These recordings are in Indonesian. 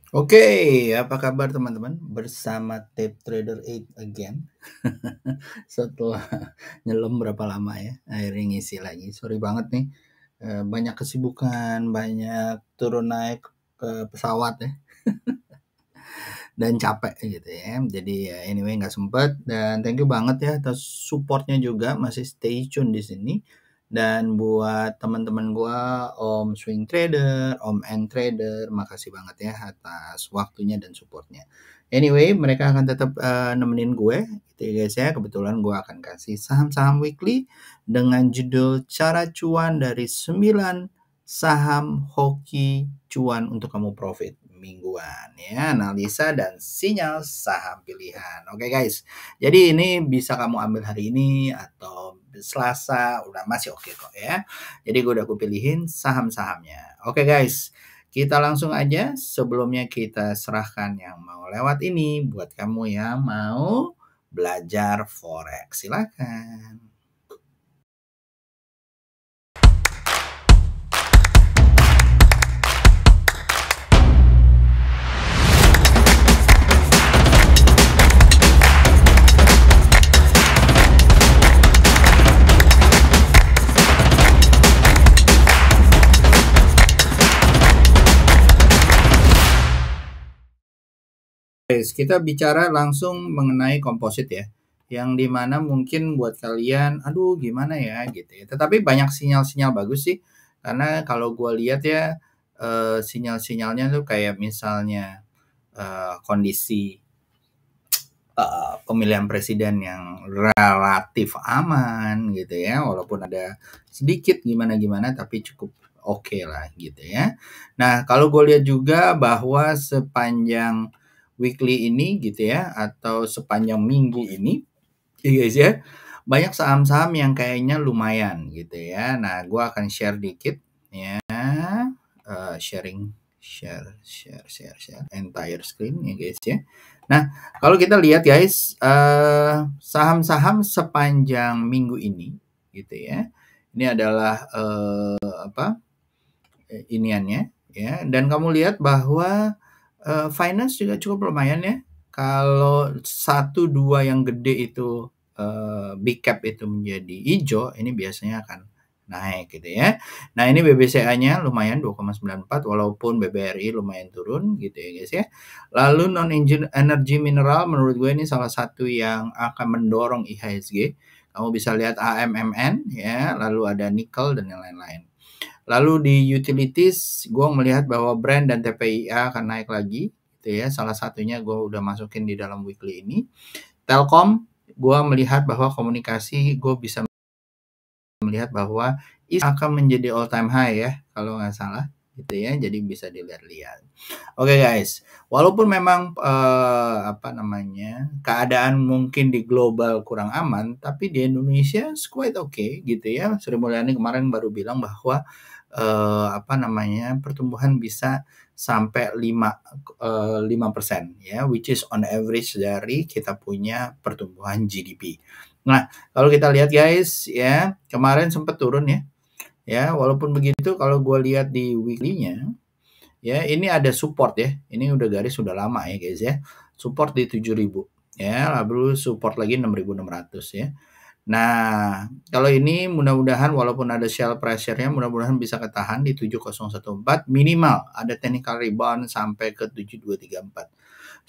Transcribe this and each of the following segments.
Oke, apa kabar teman-teman? Bersama Tape Trader 8 again. Setelah nyelam berapa lama ya, akhirnya ngisi lagi. Sorry banget nih, banyak kesibukan, banyak turun naik ke pesawat ya, dan capek gitu ya. Jadi ya anyway nggak sempet. Dan thank you banget ya atas supportnya juga, masih stay tune di sini. Dan buat teman-teman gua, Om Swing Trader, Om N Trader, makasih banget ya atas waktunya dan supportnya. Anyway, mereka akan tetap nemenin gue, gitu ya guys ya. Kebetulan gue akan kasih saham-saham weekly dengan judul Cara Cuan dari 9 Saham Hoki Cuan untuk kamu profit mingguan ya, analisa dan sinyal saham pilihan. Oke guys, jadi ini bisa kamu ambil hari ini atau Selasa, udah masih oke kok ya. Jadi gue udah pilihin saham-sahamnya. Oke guys, kita langsung aja. Sebelumnya kita serahkan yang mau lewat ini buat kamu yang mau belajar forex. Silakan. Guys, kita bicara langsung mengenai komposit ya. Yang dimana mungkin buat kalian, aduh gimana ya gitu ya. Tetapi banyak sinyal-sinyal bagus sih. Karena kalau gue lihat ya, sinyal-sinyalnya tuh kayak misalnya kondisi pemilihan presiden yang relatif aman gitu ya. Walaupun ada sedikit gimana-gimana tapi cukup oke lah gitu ya. Nah, kalau gue lihat juga bahwa sepanjang weekly ini gitu ya, atau sepanjang minggu ini, ya guys ya, banyak saham-saham yang kayaknya lumayan gitu ya. Nah, gue akan share dikit ya, sharing, share entire screen ya guys ya. Nah, kalau kita lihat guys, saham-saham sepanjang minggu ini gitu ya. Ini adalah apa? Iniannya ya, dan kamu lihat bahwa finance juga cukup lumayan ya. Kalau 1-2 yang gede itu big cap itu menjadi hijau, ini biasanya akan naik gitu ya. Nah, ini BBCA-nya lumayan 2,94 walaupun BBRI lumayan turun gitu ya guys ya. Lalu non energy mineral menurut gue ini salah satu yang akan mendorong IHSG. Kamu bisa lihat AMMN ya, lalu ada nickel dan yang lain-lain. Lalu di utilities, gue melihat bahwa Brand dan TPIA akan naik lagi, gitu ya. Salah satunya gue udah masukin di dalam weekly ini. Telkom, gue melihat bahwa komunikasi, gue bisa melihat bahwa akan menjadi all time high ya, kalau nggak salah, gitu ya. Jadi bisa dilihat-lihat. Oke guys, walaupun memang keadaan mungkin di global kurang aman, tapi di Indonesia quite okay gitu ya. Sri Mulyani kemarin baru bilang bahwa pertumbuhan bisa sampai 5% ya, which is on average dari kita punya pertumbuhan GDP. Nah, kalau kita lihat guys ya, kemarin sempat turun ya. Ya, walaupun begitu kalau gue lihat di weekly-nya ya, ini ada support ya. Ini udah garis sudah lama ya guys ya. Support di 7.000 ya, lalu support lagi 6.600 ya. Nah, kalau ini mudah-mudahan walaupun ada sell pressure-nya, mudah-mudahan bisa ketahan di 7014 minimal ada technical rebound sampai ke 7234.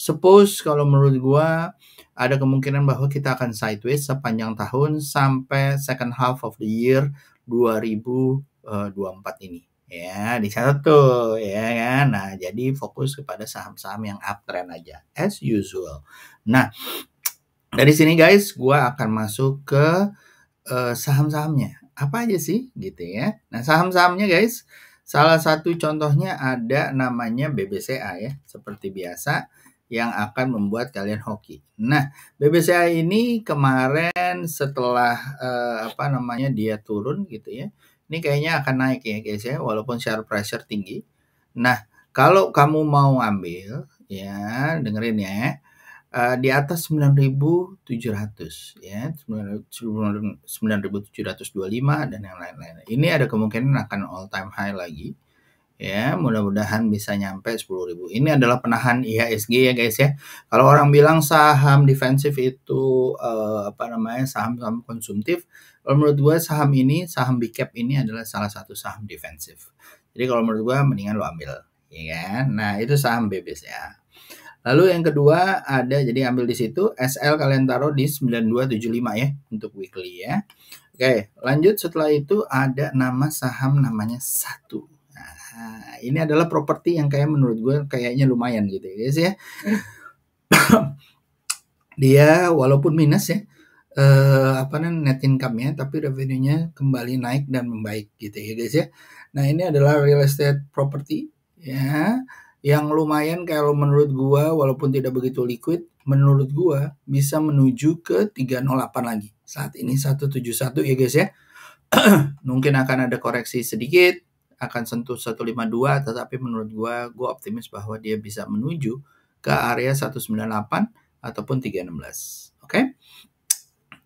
Suppose kalau menurut gua ada kemungkinan bahwa kita akan sideways sepanjang tahun sampai second half of the year 2024 ini. Ya, dicatat tuh ya kan. Nah, jadi fokus kepada saham-saham yang uptrend aja as usual. Nah, dari sini guys, gua akan masuk ke saham-sahamnya. Apa aja sih gitu ya. Nah, saham-sahamnya guys, salah satu contohnya ada namanya BBCA ya, seperti biasa yang akan membuat kalian hoki. Nah, BBCA ini kemarin setelah dia turun gitu ya. Ini kayaknya akan naik ya guys ya, walaupun share pressure tinggi. Nah, kalau kamu mau ambil ya, dengerin ya, di atas 9.700 ya, 9.725 dan yang lain-lain. Ini ada kemungkinan akan all time high lagi ya, mudah-mudahan bisa nyampe 10.000. Ini adalah penahan IHSG ya guys ya. Kalau orang bilang saham defensif itu saham-saham konsumtif, kalau menurut gue saham big cap ini adalah salah satu saham defensif. Jadi kalau menurut gue mendingan lo ambil, ya kan? Nah, itu saham BBCA. Lalu yang kedua ada, jadi ambil di situ SL kalian taruh di 9275 ya untuk weekly ya. Oke, lanjut setelah itu ada nama saham namanya Satu. Nah, ini adalah properti yang kayak menurut gue kayaknya lumayan gitu ya guys ya. Dia walaupun minus ya, net income-nya, tapi revenue-nya kembali naik dan membaik gitu ya guys ya. Nah, ini adalah real estate property ya, yang lumayan kalau menurut gua walaupun tidak begitu liquid, menurut gua bisa menuju ke 308 lagi. Saat ini 171 ya guys ya. Mungkin akan ada koreksi sedikit, akan sentuh 152, tetapi menurut gua optimis bahwa dia bisa menuju ke area 198 ataupun 316. Oke.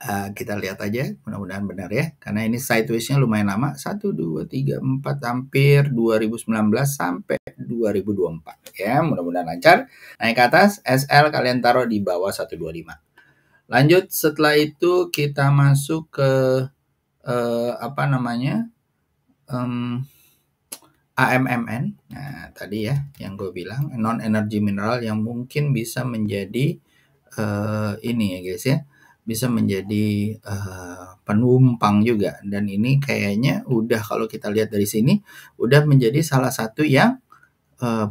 Kita lihat aja, mudah-mudahan benar ya, karena ini sideways-nya lumayan lama, 1, 2, 3, 4, hampir 2019 sampai 2024 ya, mudah-mudahan lancar. Naik ke atas, SL kalian taruh di bawah 125. Lanjut setelah itu kita masuk ke AMMN. Nah, tadi ya yang gue bilang non energy mineral yang mungkin bisa menjadi ini ya guys ya, bisa menjadi penumpang juga, dan ini kayaknya udah, kalau kita lihat dari sini udah menjadi salah satu yang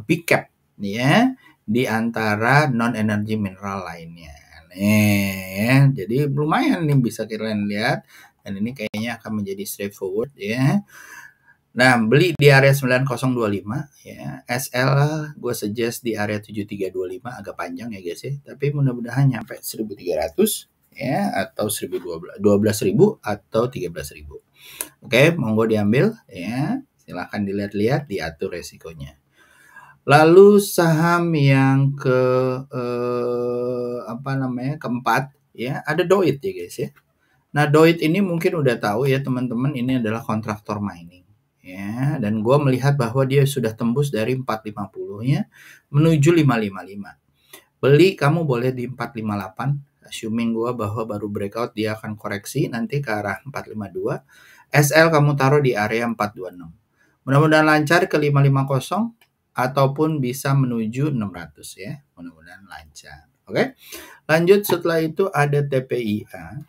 big cap ya di antara non energy mineral lainnya. Nih, jadi lumayan nih bisa kalian lihat, dan ini kayaknya akan menjadi straightforward ya. Nah, beli di area 9025 ya. SL gue suggest di area 7325, agak panjang ya guys ya. Tapi mudah-mudahan nyampe 1300 ya, atau 12.000 atau 13.000. Oke, monggo diambil ya. Silahkan dilihat-lihat, diatur resikonya. Lalu saham yang keempat ya, ada Doit ya guys ya. Nah, Doit ini mungkin udah tahu ya teman-teman, ini adalah kontraktor mining ya, dan gue melihat bahwa dia sudah tembus dari 450-nya menuju 555. Beli kamu boleh di 458, assuming gue bahwa baru breakout dia akan koreksi nanti ke arah 452. SL kamu taruh di area 426. Mudah-mudahan lancar ke 550 ataupun bisa menuju 600 ya, mudah-mudahan lancar. Oke. Lanjut setelah itu ada TPIA.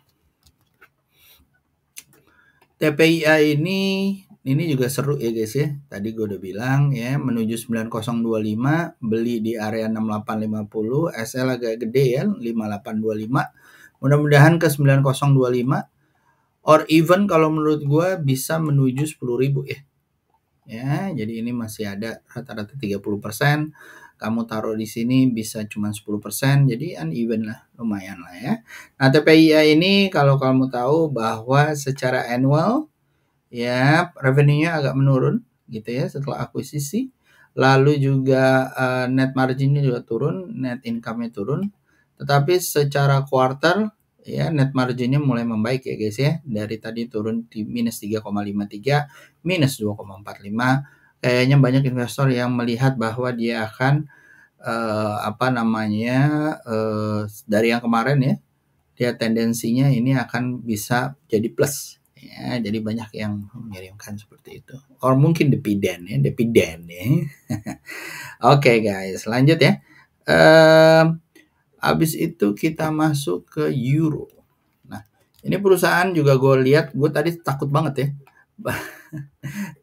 TPIA ini juga seru ya guys ya. Tadi gue udah bilang ya, menuju 9025, beli di area 6850, SL agak gede ya, 5825. Mudah-mudahan ke 9025, or even kalau menurut gue bisa menuju 10.000 ya. Ya, jadi ini masih ada rata-rata 30%. Kamu taruh di sini bisa cuma 10%, jadi uneven lah, lumayan lah ya. Nah, TPIA ini kalau kamu tahu bahwa secara annual ya revenue-nya agak menurun gitu ya setelah akuisisi. Lalu juga net margin-nya juga turun, net income-nya turun. Tetapi secara quarter ya net margin-nya mulai membaik ya guys ya. Dari tadi turun di minus 3,53, minus 2,45. Kayaknya banyak investor yang melihat bahwa dia akan dari yang kemarin ya, dia tendensinya ini akan bisa jadi plus ya, jadi banyak yang mengirimkan seperti itu, or mungkin dividen ya. Oke guys, lanjut ya. Habis itu kita masuk ke euro. Nah, ini perusahaan juga gue lihat, gue tadi takut banget ya.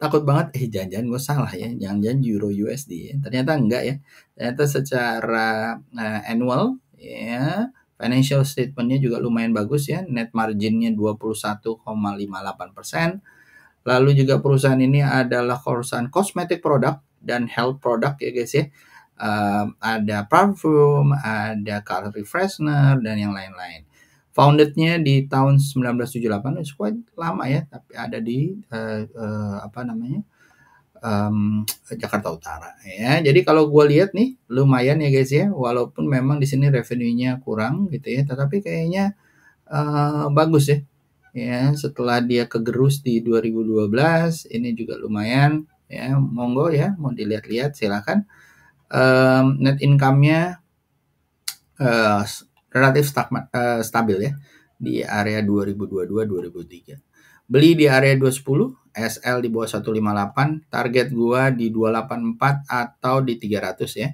Takut banget, jangan-jangan gue salah ya, jangan-jangan euro USD ya. Ternyata enggak ya. Ternyata secara annual ya, financial statement-nya juga lumayan bagus ya. Net margin-nya 21,58%. Lalu juga perusahaan ini adalah perusahaan cosmetic product dan health product ya guys ya. Ada parfum, ada color refreshener, dan yang lain-lain. Founded-nya di tahun 1978, itu quite lama ya, tapi ada di Jakarta Utara ya. Jadi kalau gue lihat nih lumayan ya guys ya, walaupun memang di sini revenue-nya kurang gitu ya, tetapi kayaknya bagus ya. Ya, setelah dia kegerus di 2012, ini juga lumayan ya. Monggo ya, mau dilihat-lihat silakan. Net income-nya relatif stabil ya di area 2022-2023. Beli di area 210, SL di bawah 158, target gua di 284 atau di 300 ya.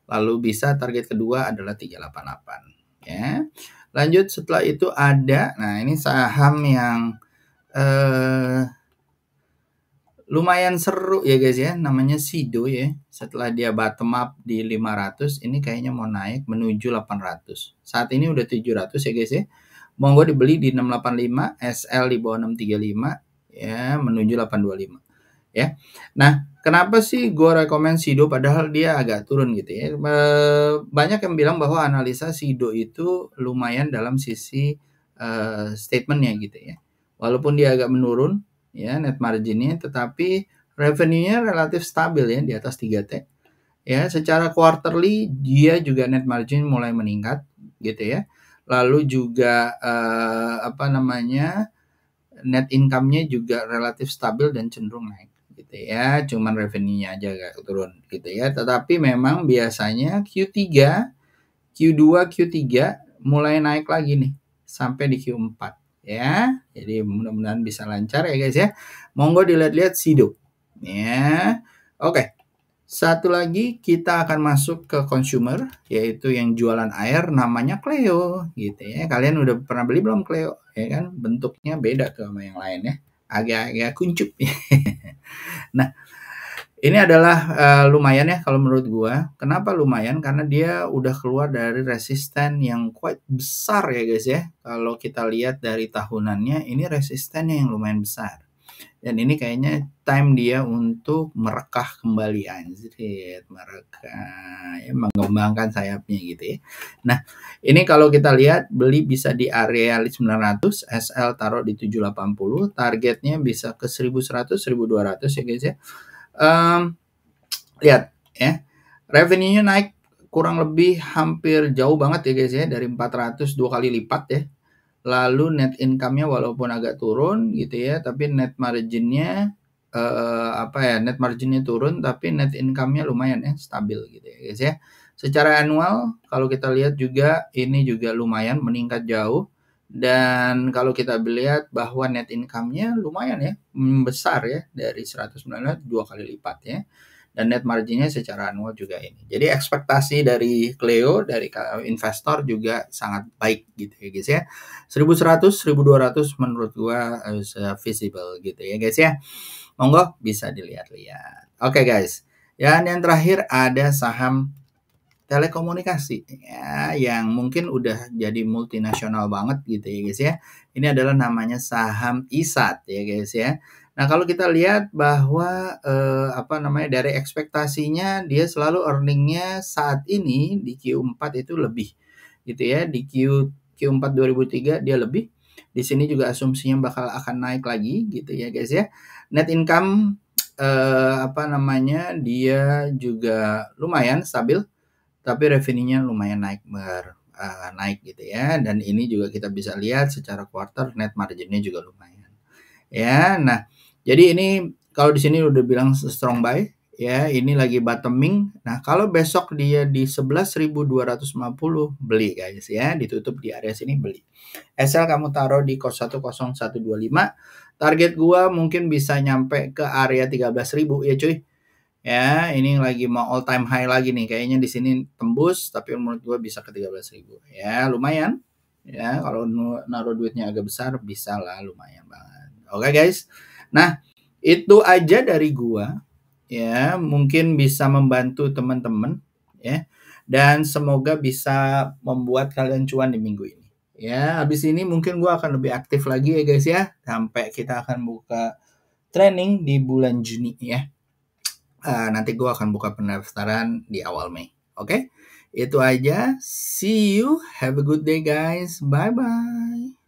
Lalu bisa target kedua adalah 388 ya. Lanjut setelah itu ada, nah ini saham yang lumayan seru ya guys ya, namanya Sido ya. Setelah dia bottom up di 500, ini kayaknya mau naik menuju 800. Saat ini udah 700 ya guys ya. Monggo dibeli di 685, SL di bawah 635 ya, menuju 825 ya. Nah, kenapa sih gue rekomend Sido padahal dia agak turun gitu ya. Banyak yang bilang bahwa analisa Sido itu lumayan dalam sisi statementnya gitu ya. Walaupun dia agak menurun ya net marginnya, tetapi revenue-nya relatif stabil ya di atas 3T. Ya, secara quarterly dia juga net margin mulai meningkat gitu ya. Lalu juga net income-nya juga relatif stabil dan cenderung naik gitu ya. Cuman revenue-nya aja agak turun gitu ya. Tetapi memang biasanya Q3, Q2, Q3 mulai naik lagi nih sampai di Q4 ya. Jadi mudah-mudahan bisa lancar ya guys ya. Monggo dilihat-lihat Sido ya. Oke. Satu lagi kita akan masuk ke consumer, yaitu yang jualan air namanya Cleo gitu ya. Kalian udah pernah beli belum Cleo? Ya kan bentuknya beda tuh sama yang lain ya. Agak-agak kuncup. Nah, ini adalah lumayan ya kalau menurut gua. Kenapa lumayan? Karena dia udah keluar dari resisten yang quite besar ya guys ya. Kalau kita lihat dari tahunannya, ini resistennya yang lumayan besar. Dan ini kayaknya time dia untuk merekah kembali, anjir, merekah ya, mengembangkan sayapnya gitu ya. Nah, ini kalau kita lihat beli bisa di area 900, SL taruh di 780, targetnya bisa ke 1100, 1200 ya guys ya. Lihat ya, revenue-nya naik kurang lebih hampir jauh banget ya guys ya, dari 400 2 kali lipat ya. Lalu net income-nya walaupun agak turun gitu ya, tapi net margin-nya net margin-nya turun tapi net income-nya lumayan ya, stabil gitu ya guys ya. Secara annual kalau kita lihat juga ini juga lumayan meningkat jauh, dan kalau kita lihat bahwa net income-nya lumayan ya, besar ya, dari 109 2 kali lipat ya. Dan net marginnya secara annual juga ini. Jadi ekspektasi dari Cleo, dari investor juga sangat baik gitu ya guys ya. 1100, 1200 menurut gua visible gitu ya guys ya. Monggo bisa dilihat-lihat. Oke guys. Dan yang terakhir ada saham telekomunikasi ya, yang mungkin udah jadi multinasional banget gitu ya guys ya. Ini adalah namanya saham ISAT ya guys ya. Nah, kalau kita lihat bahwa dari ekspektasinya dia selalu earningnya saat ini di Q4 itu lebih gitu ya. Di Q4 2003 dia lebih. Di sini juga asumsinya bakal akan naik lagi gitu ya guys ya. Net income dia juga lumayan stabil, tapi revenue-nya lumayan naik gitu ya. Dan ini juga kita bisa lihat secara quarter net margin-nya juga lumayan. Ya, nah jadi ini kalau di sini udah bilang strong buy ya, ini lagi bottoming. Nah, kalau besok dia di 11.250 beli guys ya, ditutup di area sini beli. SL kamu taruh di 10125. Target gua mungkin bisa nyampe ke area 13.000 ya cuy. Ya, ini lagi mau all time high lagi nih. Kayaknya di sini tembus, tapi menurut gua bisa ke 13.000. Ya, lumayan. Ya, kalau naruh duitnya agak besar bisa lah, lumayan banget. Oke guys. Nah, itu aja dari gua ya, mungkin bisa membantu teman-teman ya, dan semoga bisa membuat kalian cuan di minggu ini ya. Habis ini mungkin gua akan lebih aktif lagi ya guys ya, sampai kita akan buka training di bulan Juni ya. Nanti gua akan buka pendaftaran di awal Mei. Oke, itu aja. See you, have a good day guys, bye bye.